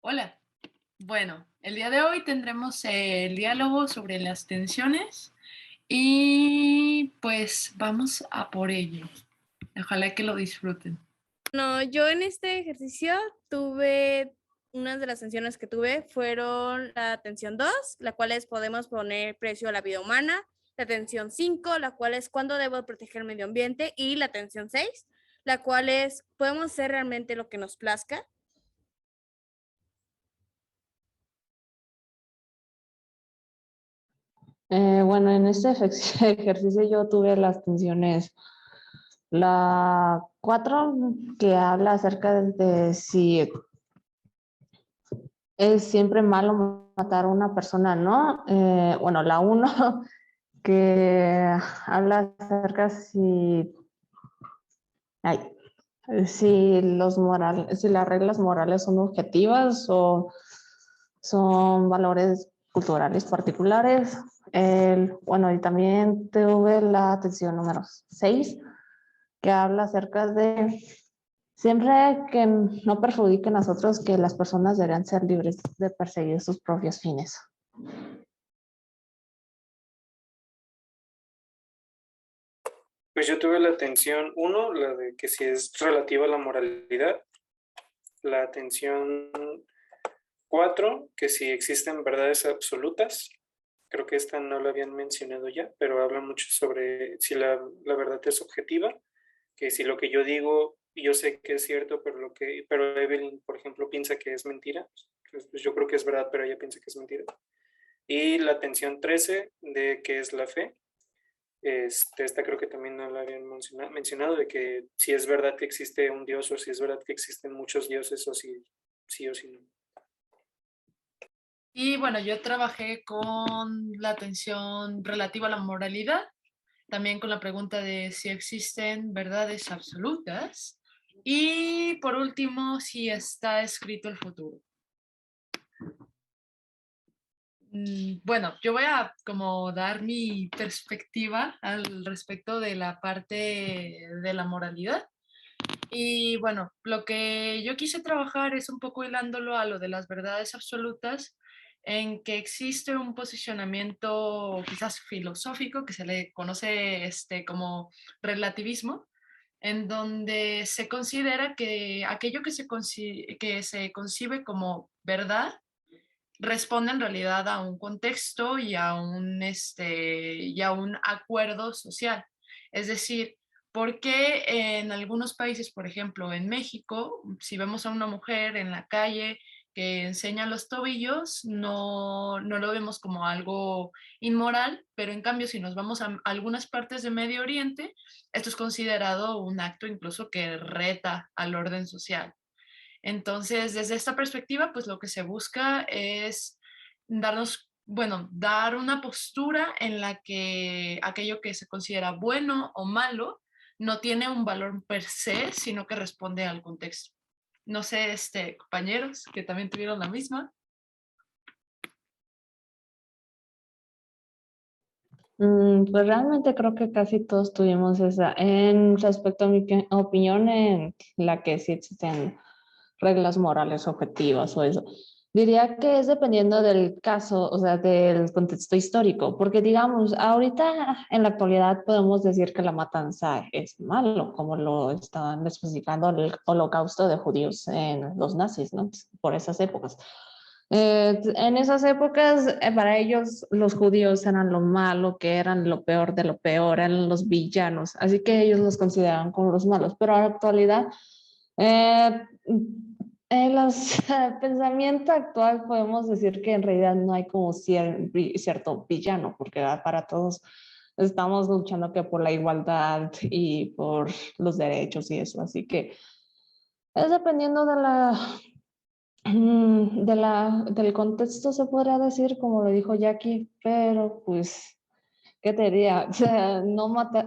Hola. Bueno, el día de hoy tendremos el diálogo sobre las tensiones y pues vamos a por ello. Ojalá que lo disfruten. No, yo en este ejercicio tuve unas de las tensiones que tuve fueron la tensión 2, la cual es podemos poner precio a la vida humana, la tensión 5, la cual es cuándo debo proteger el medio ambiente, y la tensión 6, la cual es podemos hacer realmente lo que nos plazca. Bueno, en este ejercicio yo tuve las tensiones, la 4 que habla acerca de si es siempre malo matar a una persona, ¿no? Bueno, la uno que habla acerca ay, si las reglas morales son objetivas o son valores culturales particulares. Bueno, y también tuve la atención número 6 que habla acerca de siempre que no perjudiquen a nosotros, que las personas deberían ser libres de perseguir sus propios fines. Pues yo tuve la atención 1, la de que si es relativa a la moralidad, la atención 4, que si existen verdades absolutas, creo que esta no la habían mencionado ya, pero habla mucho sobre si la verdad es objetiva, que si lo que yo digo, yo sé que es cierto, pero Evelyn, por ejemplo, piensa que es mentira, pues yo creo que es verdad, pero ella piensa que es mentira. Y la atención 13, de que es la fe. Esta creo que también no la habían mencionado, de que si es verdad que existe un dios o si es verdad que existen muchos dioses o si sí o si no. Y bueno, yo trabajé con la atención relativa a la moralidad, también con la pregunta de si existen verdades absolutas y por último, si está escrito el futuro. Bueno, yo voy a como dar mi perspectiva al respecto de la parte de la moralidad. Y bueno, lo que yo quise trabajar es un poco hilándolo a lo de las verdades absolutas, en que existe un posicionamiento quizás filosófico que se le conoce como relativismo, en donde se considera que aquello que se concibe como verdad responde en realidad a un contexto y a un acuerdo social. Es decir, ¿por qué en algunos países, por ejemplo, en México, si vemos a una mujer en la calle que enseña los tobillos, no lo vemos como algo inmoral, pero en cambio, si nos vamos a algunas partes de Medio Oriente, esto es considerado un acto incluso que reta al orden social. Entonces, desde esta perspectiva, pues lo que se busca es dar una postura en la que aquello que se considera bueno o malo no tiene un valor per se, sino que responde al contexto. No sé, compañeros que también tuvieron la misma. Pues realmente creo que casi todos tuvimos esa. En respecto a mi opinión, en la que sí existen reglas morales objetivas o eso, diría que es dependiendo del caso, o sea, del contexto histórico, porque digamos, ahorita en la actualidad podemos decir que la matanza es malo, como lo estaban especificando el holocausto de judíos en los nazis, ¿no? Por esas épocas. En esas épocas, para ellos los judíos eran lo malo, que eran lo peor de lo peor, eran los villanos, así que ellos los consideraban como los malos, pero en la actualidad, eh, en los pensamiento actual podemos decir que en realidad no hay como cierto villano, porque para todos estamos luchando que por la igualdad y por los derechos y eso, así que es dependiendo del contexto, se podría decir, como lo dijo Jackie, pero pues, ¿qué te diría? O sea, no matar,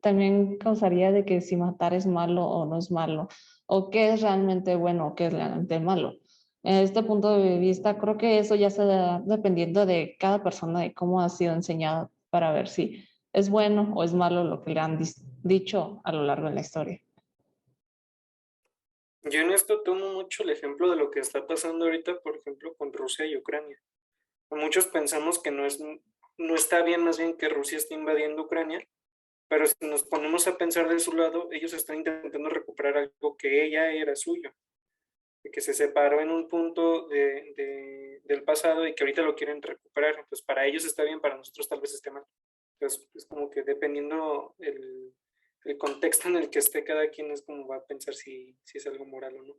también causaría de que si matar es malo o no es malo, o qué es realmente bueno o qué es realmente malo. En este punto de vista, creo que eso ya se da dependiendo de cada persona, de cómo ha sido enseñada para ver si es bueno o es malo lo que le han dicho a lo largo de la historia. Yo en esto tomo mucho el ejemplo de lo que está pasando ahorita, por ejemplo, con Rusia y Ucrania. Muchos pensamos que no está bien, más bien que Rusia esté invadiendo Ucrania, pero si nos ponemos a pensar de su lado, ellos están intentando recuperar algo que ya era suyo, y que se separó en un punto del pasado y que ahorita lo quieren recuperar. Entonces, para ellos está bien, para nosotros tal vez esté mal. Entonces, es como que dependiendo el contexto en el que esté cada quien, es como va a pensar si es algo moral o no,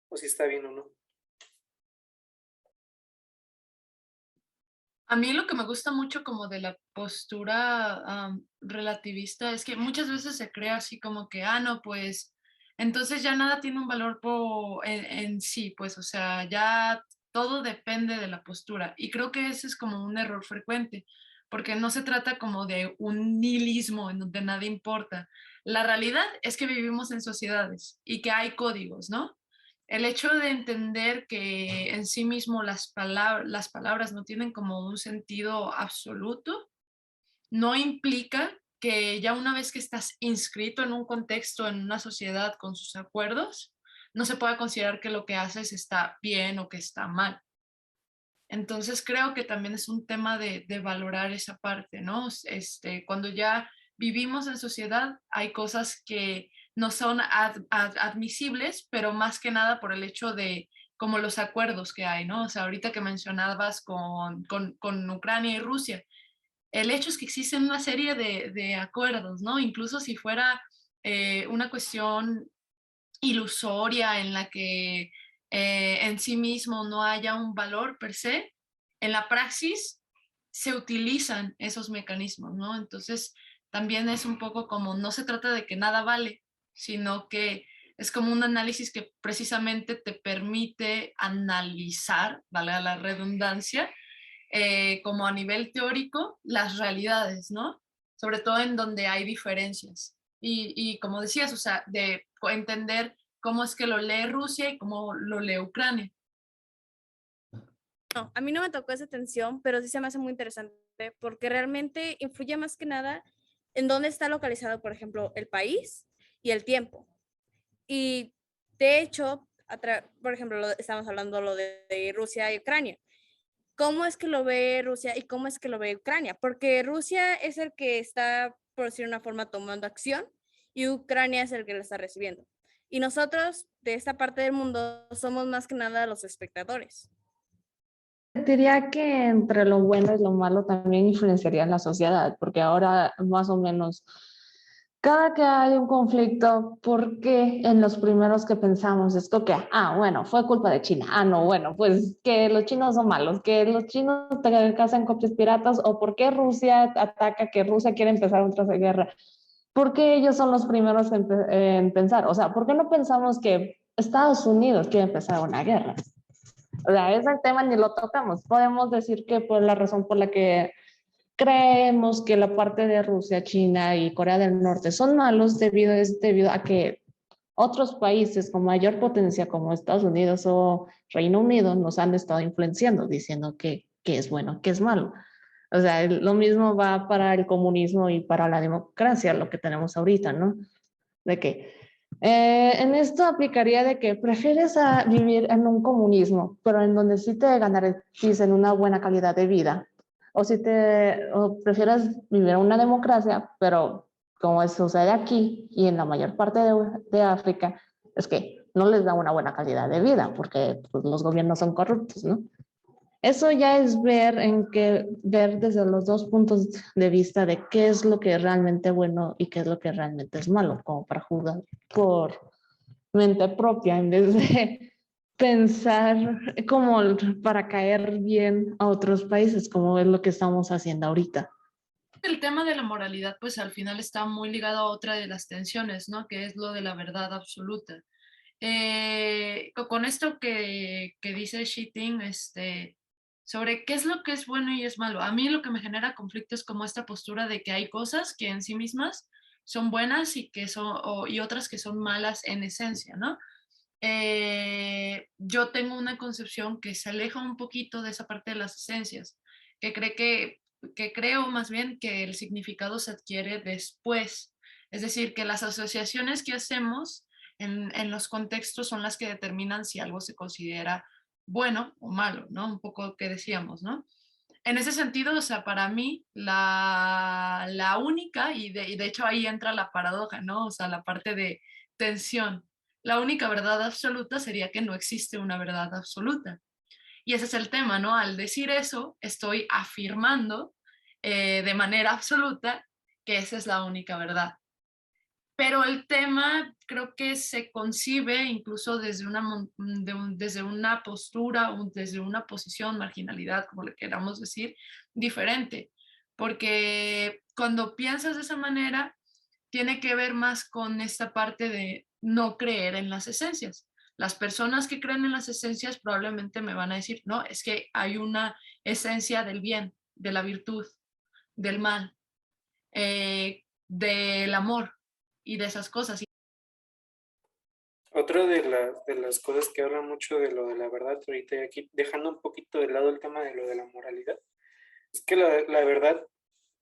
o si está bien o no. A mí lo que me gusta mucho como de la postura relativista es que muchas veces se crea así como que, no, pues entonces ya nada tiene un valor en sí, pues, o sea, ya todo depende de la postura. Y creo que ese es como un error frecuente, porque no se trata como de un nihilismo en donde nada importa. La realidad es que vivimos en sociedades y que hay códigos, ¿no? El hecho de entender que en sí mismo las palabras no tienen como un sentido absoluto, no implica que ya una vez que estás inscrito en un contexto, en una sociedad con sus acuerdos, no se pueda considerar que lo que haces está bien o que está mal. Entonces creo que también es un tema de valorar esa parte, ¿no? Cuando ya vivimos en sociedad, hay cosas que no son admisibles, pero más que nada por el hecho de como los acuerdos que hay, ¿no? O sea, ahorita que mencionabas con Ucrania y Rusia, el hecho es que existen una serie de acuerdos, ¿no? Incluso si fuera una cuestión ilusoria en la que en sí mismo no haya un valor per se, en la praxis se utilizan esos mecanismos, ¿no? Entonces, también es un poco como, no se trata de que nada vale, sino que es como un análisis que precisamente te permite analizar, valga la redundancia, como a nivel teórico, las realidades, ¿no? Sobre todo en donde hay diferencias. Y como decías, o sea, de entender cómo es que lo lee Rusia y cómo lo lee Ucrania. No, a mí no me tocó esa tensión, pero sí se me hace muy interesante porque realmente influye más que nada en dónde está localizado, por ejemplo, el país y el tiempo. Y de hecho, por ejemplo, estamos hablando lo de Rusia y Ucrania. ¿Cómo es que lo ve Rusia y cómo es que lo ve Ucrania? Porque Rusia es el que está, por decir una forma, tomando acción y Ucrania es el que lo está recibiendo. Y nosotros, de esta parte del mundo, somos más que nada los espectadores. Diría que entre lo bueno y lo malo también influenciaría en la sociedad, porque ahora más o menos cada que hay un conflicto, ¿por qué en los primeros que pensamos esto que, bueno, fue culpa de China? No, bueno, pues que los chinos son malos, que los chinos cazan copias piratas, o por qué Rusia ataca, que Rusia quiere empezar otra guerra? ¿Por qué ellos son los primeros en pensar? O sea, ¿por qué no pensamos que Estados Unidos quiere empezar una guerra? O sea, ese tema ni lo tocamos. Podemos decir que por la razón por la que creemos que la parte de Rusia, China y Corea del Norte son malos debido a que otros países con mayor potencia como Estados Unidos o Reino Unido nos han estado influenciando, diciendo que es bueno, que es malo. O sea, lo mismo va para el comunismo y para la democracia, lo que tenemos ahorita, ¿no? De que en esto aplicaría de que prefieres vivir en un comunismo, pero en donde sí te garanticen una buena calidad de vida, o prefieres vivir en una democracia, pero como sucede aquí y en la mayor parte de África, es que no les da una buena calidad de vida porque pues, los gobiernos son corruptos, ¿no? Eso ya es ver desde los dos puntos de vista de qué es lo que es realmente bueno y qué es lo que realmente es malo, como para jugar por mente propia en vez de pensar como para caer bien a otros países, como es lo que estamos haciendo ahorita. El tema de la moralidad, pues al final está muy ligado a otra de las tensiones, ¿no? Que es lo de la verdad absoluta. Con esto que dice Shitting, sobre qué es lo que es bueno y es malo. A mí lo que me genera conflicto es como esta postura de que hay cosas que en sí mismas son buenas y y otras que son malas en esencia, ¿no? Yo tengo una concepción que se aleja un poquito de esa parte de las esencias, que que creo más bien que el significado se adquiere después. Es decir, que las asociaciones que hacemos en los contextos son las que determinan si algo se considera bueno o malo, ¿no? Un poco que decíamos, ¿no? En ese sentido, o sea, para mí la única, y de hecho ahí entra la paradoja, ¿no? O sea, la parte de tensión. La única verdad absoluta sería que no existe una verdad absoluta. Y ese es el tema, ¿no? Al decir eso, estoy afirmando de manera absoluta que esa es la única verdad. Pero el tema creo que se concibe incluso desde desde una postura, desde una posición, marginalidad, como le queramos decir, diferente. Porque cuando piensas de esa manera, tiene que ver más con esta parte de no creer en las esencias. Las personas que creen en las esencias probablemente me van a decir, no, es que hay una esencia del bien, de la virtud, del mal, del amor y de esas cosas. Otra de las cosas que habla mucho de lo de la verdad, ahorita y aquí dejando un poquito de lado el tema de lo de la moralidad, es que la verdad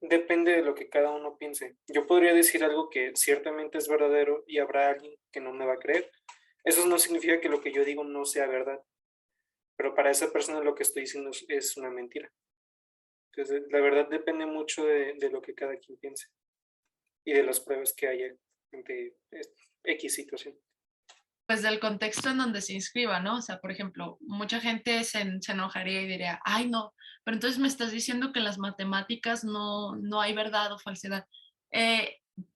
depende de lo que cada uno piense. Yo podría decir algo que ciertamente es verdadero y habrá alguien que no me va a creer. Eso no significa que lo que yo digo no sea verdad, pero para esa persona lo que estoy diciendo es una mentira. Entonces, la verdad depende mucho de lo que cada quien piense y de las pruebas que haya ante X situación. Pues del contexto en donde se inscriba, ¿no? O sea, por ejemplo, mucha gente se enojaría y diría, ay, no, pero entonces me estás diciendo que en las matemáticas no hay verdad o falsedad.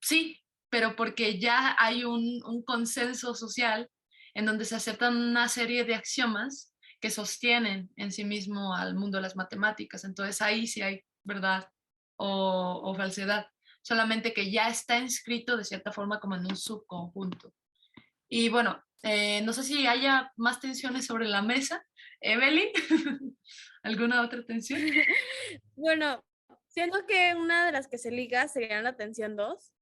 Sí, pero porque ya hay un consenso social en donde se aceptan una serie de axiomas que sostienen en sí mismo al mundo de las matemáticas. Entonces ahí sí hay verdad o falsedad, solamente que ya está inscrito de cierta forma como en un subconjunto. Y bueno, no sé si haya más tensiones sobre la mesa. Evelyn, ¿alguna otra tensión? Bueno, siento que una de las que se liga sería la tensión 2,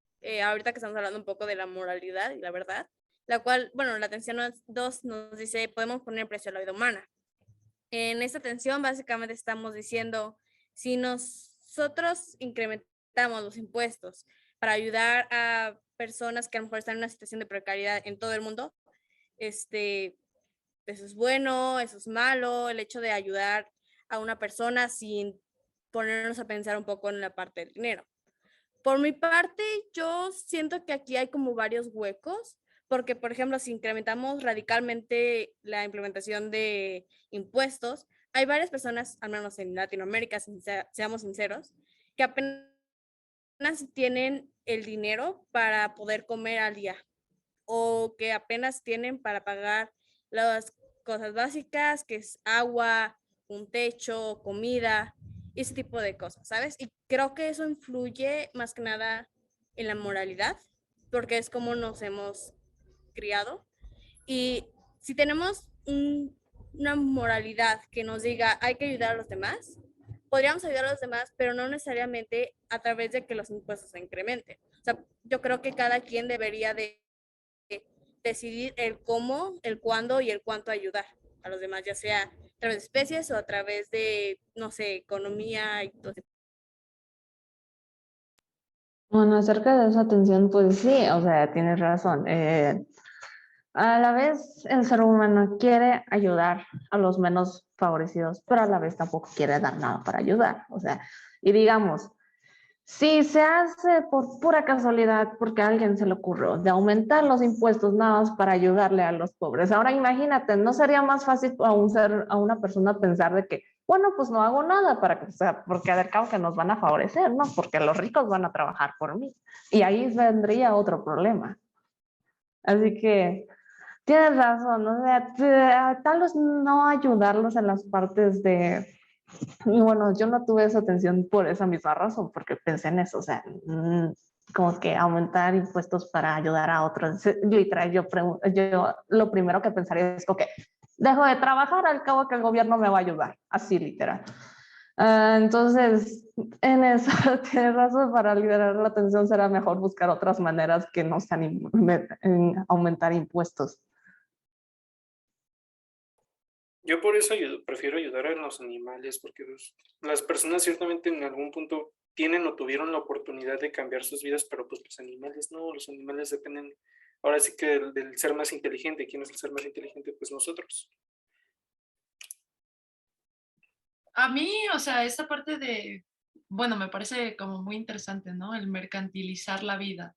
ahorita que estamos hablando un poco de la moralidad y la verdad, la cual, bueno, la tensión 2 nos dice, podemos poner precio a la vida humana. En esta tensión básicamente estamos diciendo, si nosotros incrementamos los impuestos para ayudar a personas que a lo mejor están en una situación de precariedad en todo el mundo, eso es bueno, eso es malo, el hecho de ayudar a una persona sin ponernos a pensar un poco en la parte del dinero. Por mi parte, yo siento que aquí hay como varios huecos, porque, por ejemplo, si incrementamos radicalmente la implementación de impuestos, hay varias personas, al menos en Latinoamérica, seamos sinceros, que apenas tienen el dinero para poder comer al día o que apenas tienen para pagar las cosas básicas, que es agua, un techo, comida, ese tipo de cosas, ¿sabes? Y creo que eso influye más que nada en la moralidad, porque es como nos hemos criado. Y si tenemos una moralidad que nos diga hay que ayudar a los demás, podríamos ayudar a los demás, pero no necesariamente a través de que los impuestos se incrementen. O sea, yo creo que cada quien debería de decidir el cómo, el cuándo y el cuánto ayudar a los demás, ya sea a través de especies o a través de, no sé, economía y todo eso. Bueno, acerca de esa tensión, pues sí, o sea, tienes razón. A la vez, el ser humano quiere ayudar a los menos favorecidos, pero a la vez tampoco quiere dar nada para ayudar. O sea, y digamos, si se hace por pura casualidad, porque a alguien se le ocurrió, de aumentar los impuestos nada más para ayudarle a los pobres. Ahora imagínate, ¿no sería más fácil a una persona pensar de que, bueno, pues no hago nada para que, o sea, porque al cabo que nos van a favorecer, ¿no? Porque los ricos van a trabajar por mí. Y ahí vendría otro problema. Así que tienes razón, o sea, tal vez no ayudarlos en las partes de... Y bueno, yo no tuve esa atención por esa misma razón, porque pensé en eso, o sea, como que aumentar impuestos para ayudar a otros. Literal, yo lo primero que pensaría es, ok, dejo de trabajar, al cabo que el gobierno me va a ayudar, así literal. Entonces, en eso tienes razón, para liberar la tensión será mejor buscar otras maneras que no sean aumentar impuestos. Yo por eso prefiero ayudar a los animales, porque pues, las personas ciertamente en algún punto tienen o tuvieron la oportunidad de cambiar sus vidas, pero pues los animales no, los animales dependen ahora sí que del ser más inteligente. ¿Quién es el ser más inteligente? Pues nosotros. A mí, o sea, esta parte de, bueno, me parece como muy interesante, ¿no? El mercantilizar la vida,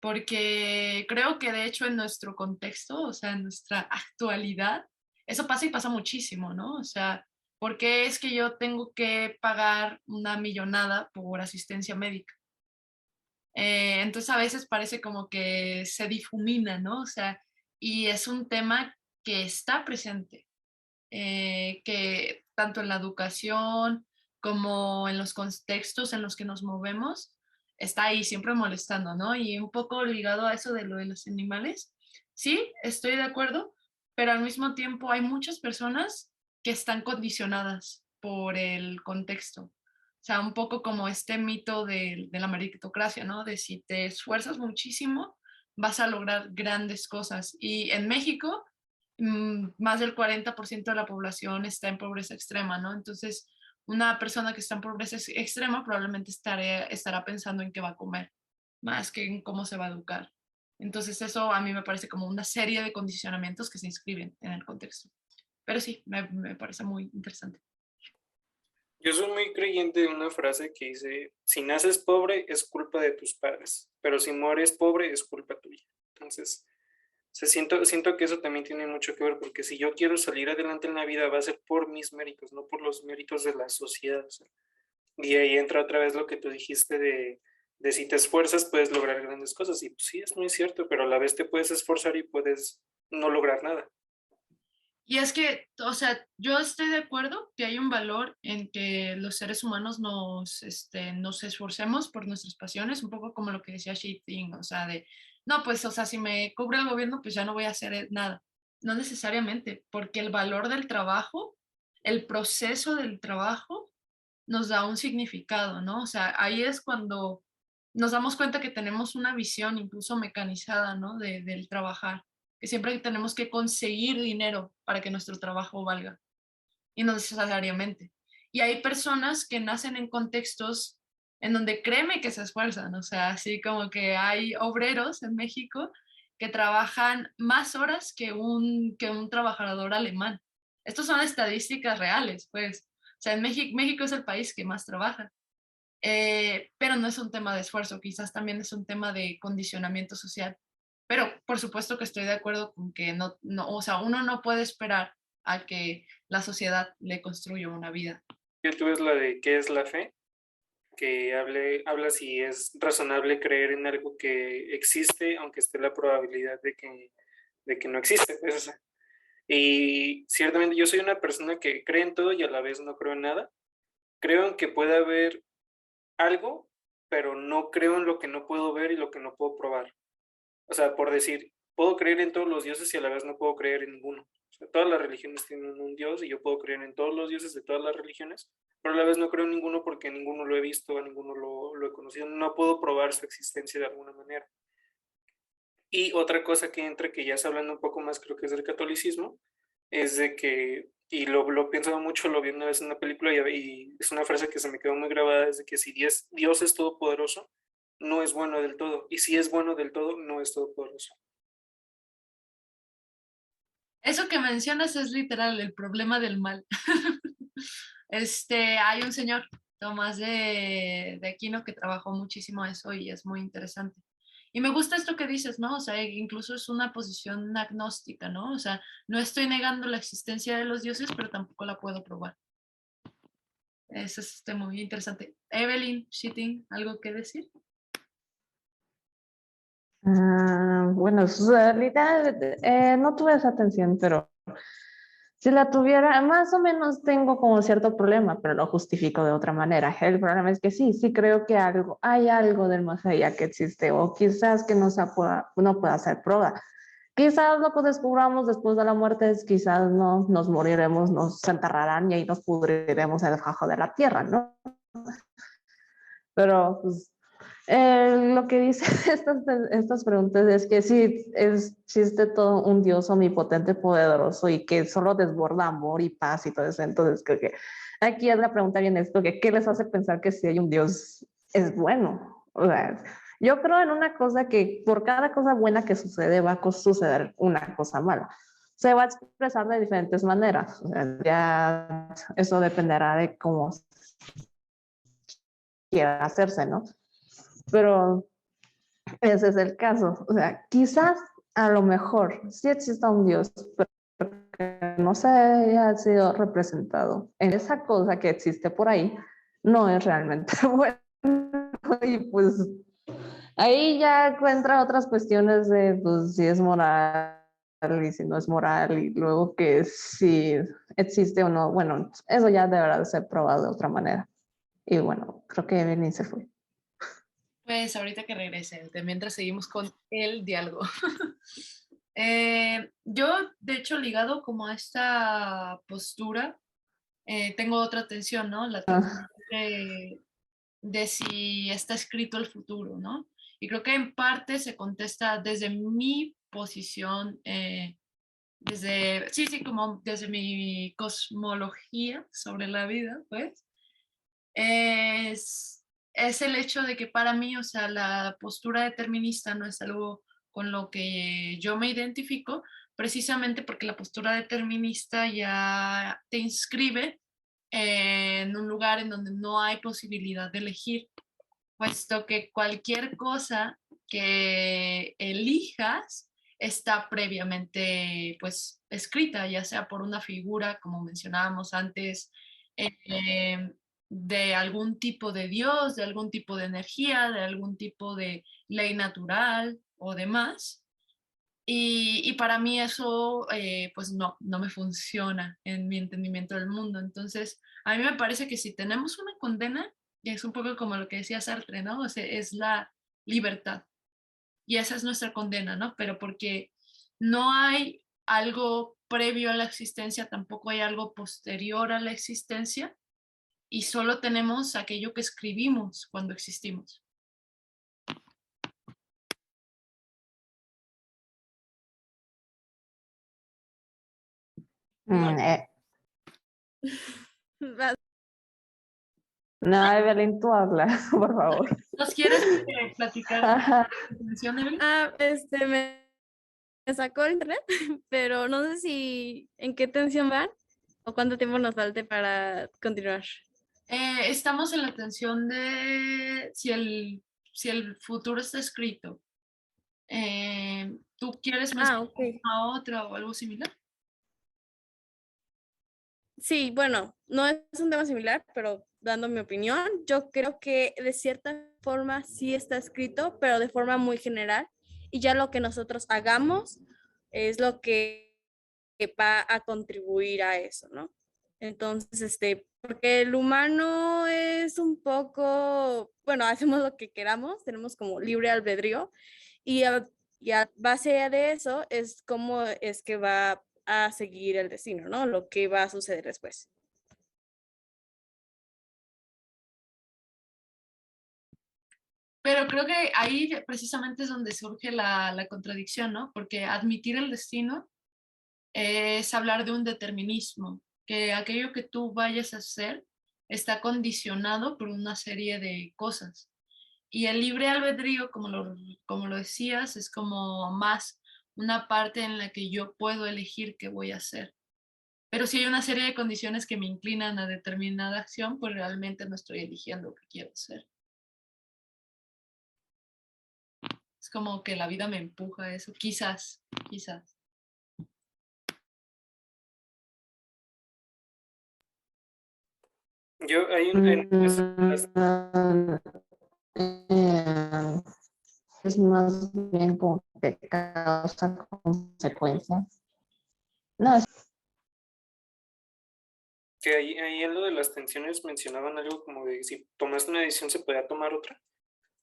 porque creo que de hecho en nuestro contexto, o sea, en nuestra actualidad, eso pasa y pasa muchísimo, ¿no? O sea, ¿por qué es que yo tengo que pagar una millonada por asistencia médica? Entonces a veces parece como que se difumina, ¿no? O sea, y es un tema que está presente, que tanto en la educación como en los contextos en los que nos movemos, está ahí siempre molestando, ¿no? Y un poco ligado a eso de lo de los animales, sí, estoy de acuerdo, pero al mismo tiempo hay muchas personas que están condicionadas por el contexto. O sea, un poco como este mito de la meritocracia, ¿no? De si te esfuerzas muchísimo, vas a lograr grandes cosas. Y en México, más del 40% de la población está en pobreza extrema, ¿no? Entonces, una persona que está en pobreza extrema probablemente estará pensando en qué va a comer, más que en cómo se va a educar. Entonces, eso a mí me parece como una serie de condicionamientos que se inscriben en el contexto. Pero sí, me parece muy interesante. Yo soy muy creyente de una frase que dice, si naces pobre es culpa de tus padres, pero si mueres pobre es culpa tuya. Entonces, siento que eso también tiene mucho que ver, porque si yo quiero salir adelante en la vida va a ser por mis méritos, no por los méritos de la sociedad. O sea, y ahí entra otra vez lo que tú dijiste de si te esfuerzas puedes lograr grandes cosas. Y pues sí, es muy cierto, pero a la vez te puedes esforzar y puedes no lograr nada. Y es que, o sea, yo estoy de acuerdo que hay un valor en que los seres humanos nos esforcemos por nuestras pasiones, un poco como lo que decía Xi Jinping, o sea, de, no, pues, o sea, si me cubre el gobierno, pues ya no voy a hacer nada. No necesariamente, porque el valor del trabajo, el proceso del trabajo, nos da un significado, ¿no? O sea, ahí es cuando nos damos cuenta que tenemos una visión incluso mecanizada, ¿no? Del trabajar, que siempre tenemos que conseguir dinero para que nuestro trabajo valga, y no necesariamente. Y hay personas que nacen en contextos en donde créeme que se esfuerzan, o sea, así como que hay obreros en México que trabajan más horas que un trabajador alemán. Estas son estadísticas reales, pues. O sea, en México es el país que más trabaja. Pero no es un tema de esfuerzo, quizás también es un tema de condicionamiento social. Pero por supuesto que estoy de acuerdo con que o sea, uno no puede esperar a que la sociedad le construya una vida. Tú ves la de ¿qué es la fe? Que habla si es razonable creer en algo que existe, aunque esté la probabilidad de que no existe. Pues, o sea, y ciertamente yo soy una persona que cree en todo y a la vez no creo en nada. Creo en que puede haber algo, pero no creo en lo que no puedo ver y lo que no puedo probar. O sea, por decir, puedo creer en todos los dioses y a la vez no puedo creer en ninguno. O sea, todas las religiones tienen un dios y yo puedo creer en todos los dioses de todas las religiones, pero a la vez no creo en ninguno porque ninguno lo he visto, a ninguno lo he conocido. No puedo probar su existencia de alguna manera. Y otra cosa que entra, que ya está hablando un poco más, creo que es del catolicismo, es de que, y lo he pensado mucho, lo vi una vez en una película y es una frase que se me quedó muy grabada, es de que si Dios es todopoderoso, no es bueno del todo, y si es bueno del todo, no es todopoderoso. Eso que mencionas es literal el problema del mal. Hay un señor, Tomás de Aquino, que trabajó muchísimo eso y es muy interesante. Y me gusta esto que dices, ¿no? O sea, incluso es una posición agnóstica, ¿no? O sea, no estoy negando la existencia de los dioses, pero tampoco la puedo probar. Eso es muy interesante. Evelyn, Shitting, ¿algo que decir? Bueno, en realidad no tuve esa atención, pero si la tuviera, más o menos tengo como cierto problema, pero lo justifico de otra manera. El problema es que sí creo que hay algo del más allá que existe, o quizás que no pueda ser prueba. Quizás lo que descubramos después de la muerte es quizás no nos moriremos, nos enterrarán y ahí nos pudriremos en el fajo de la tierra, ¿no? Pero pues, lo que dicen estas preguntas es que sí existe todo un Dios omnipotente, poderoso y que solo desborda amor y paz y todo eso. Entonces, creo que aquí es la pregunta bien esto, que ¿qué les hace pensar que si hay un Dios es bueno? O sea, Yo creo en una cosa que por cada cosa buena que sucede va a suceder una cosa mala. Se va a expresar de diferentes maneras. O sea, ya eso dependerá de cómo quiera hacerse, ¿no? Pero ese es el caso. O sea, quizás a lo mejor sí exista un Dios, pero que no se haya sido representado en esa cosa que existe por ahí, no es realmente bueno. Y pues ahí ya encuentra otras cuestiones de pues, si es moral y si no es moral, y luego que si existe o no. Bueno, eso ya deberá ser probado de otra manera. Y bueno, creo que Evelyn se fue. Pues ahorita que regrese, de mientras seguimos con el diálogo. Yo, de hecho, ligado como a esta postura, tengo otra tensión, ¿no? La tensión de si está escrito el futuro, ¿no? Y creo que en parte se contesta desde mi posición, sí, como desde mi cosmología sobre la vida, pues, es el hecho de que para mí, o sea, la postura determinista no es algo con lo que yo me identifico, precisamente porque la postura determinista ya te inscribe en un lugar en donde no hay posibilidad de elegir, puesto que cualquier cosa que elijas está previamente pues escrita, ya sea por una figura, como mencionábamos antes, eh, de algún tipo de Dios, de algún tipo de energía, de algún tipo de ley natural o demás. Y para mí eso pues no me funciona en mi entendimiento del mundo. Entonces, a mí me parece que si tenemos una condena, y es un poco como lo que decía Sartre, ¿no? O sea, es la libertad. Y esa es nuestra condena, ¿no? Pero porque no hay algo previo a la existencia, tampoco hay algo posterior a la existencia, y solo tenemos aquello que escribimos cuando existimos. No. No, Evelyn, tú habla, por favor. ¿Nos quieres platicar Ajá. tu intención, Evelyn? Me sacó el internet, pero no sé si en qué tensión van o cuánto tiempo nos falte para continuar. Estamos en la tensión de si el futuro está escrito. ¿Tú quieres mencionar Ok. a otra o algo similar? Sí, bueno, no es un tema similar, pero dando mi opinión, yo creo que de cierta forma sí está escrito, pero de forma muy general, y ya lo que nosotros hagamos es lo que va a contribuir a eso, ¿no? Entonces, porque el humano es un poco, bueno, hacemos lo que queramos, tenemos como libre albedrío, y a base de eso es cómo es que va a seguir el destino, ¿no? Lo que va a suceder después. Pero creo que ahí precisamente es donde surge la contradicción, ¿no? Porque admitir el destino es hablar de un determinismo, que aquello que tú vayas a hacer está condicionado por una serie de cosas. Y el libre albedrío, como lo decías, es como más una parte en la que yo puedo elegir qué voy a hacer. Pero si hay una serie de condiciones que me inclinan a determinada acción, pues realmente no estoy eligiendo qué quiero hacer. Es como que la vida me empuja a eso, quizás, quizás. Yo hay Es más bien como que causa consecuencias. No, que ahí en lo de las tensiones mencionaban algo como de si tomaste una decisión se podía tomar otra.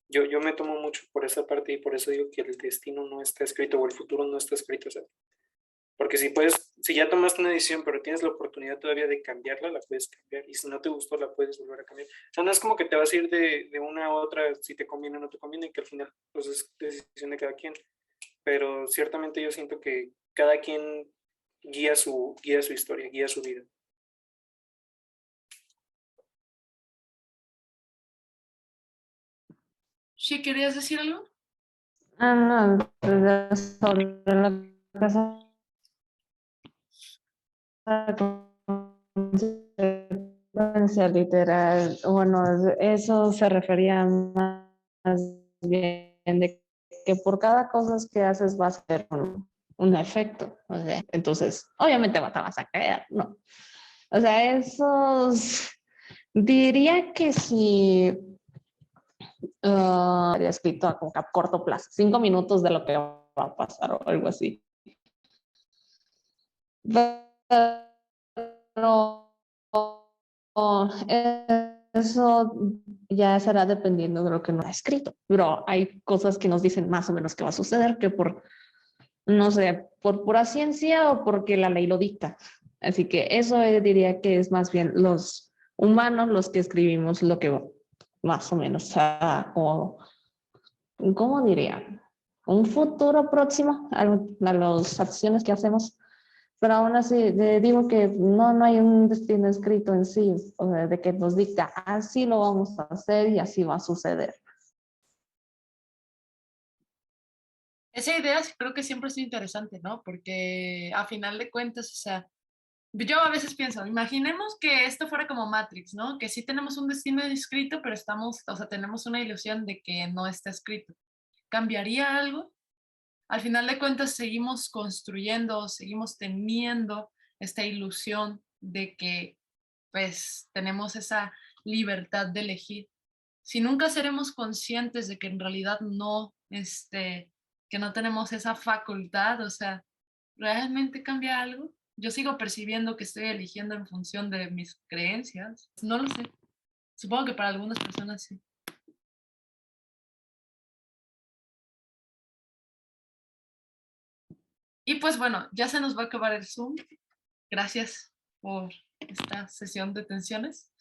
Yo me tomo mucho por esa parte y por eso digo que el destino no está escrito o el futuro no está escrito, o sea, porque si ya tomaste una decisión pero tienes la oportunidad todavía de cambiarla, la puedes cambiar y si no te gustó la puedes volver a cambiar. O sea, no es como que te vas a ir de una a otra si te conviene o no te conviene, que al final pues es decisión de cada quien, pero ciertamente yo siento que cada quien guía su historia, guía su vida. ¿Sí querías decir algo? No, sobre la casa consecuencia literal, bueno, eso se refería más bien de que por cada cosa que haces va a ser un efecto, o sea, entonces obviamente te vas a caer, ¿no? O sea, esos, diría que si había escrito a, como que a corto plazo, 5 minutos de lo que va a pasar o algo así. Pero eso ya será dependiendo de lo que no ha escrito. Pero hay cosas que nos dicen más o menos que va a suceder que por, no sé, por pura ciencia o porque la ley lo dicta. Así que eso diría que es más bien los humanos los que escribimos lo que más o menos, o, ¿cómo diría? Un futuro próximo a las acciones que hacemos. Pero aún así, digo que no hay un destino escrito en sí, o sea, de que nos dicta, así lo vamos a hacer y así va a suceder. Esa idea sí creo que siempre es interesante, ¿no? Porque a final de cuentas, o sea, yo a veces pienso, imaginemos que esto fuera como Matrix, ¿no? Que sí tenemos un destino escrito, pero estamos, o sea, tenemos una ilusión de que no está escrito. ¿Cambiaría algo? Al final de cuentas, seguimos construyendo, seguimos teniendo esta ilusión de que, pues, tenemos esa libertad de elegir. Si nunca seremos conscientes de que en realidad no, que no tenemos esa facultad, o sea, ¿realmente cambia algo? Yo sigo percibiendo que estoy eligiendo en función de mis creencias. No lo sé. Supongo que para algunas personas sí. Y pues bueno, ya se nos va a acabar el Zoom. Gracias por esta sesión de tensiones.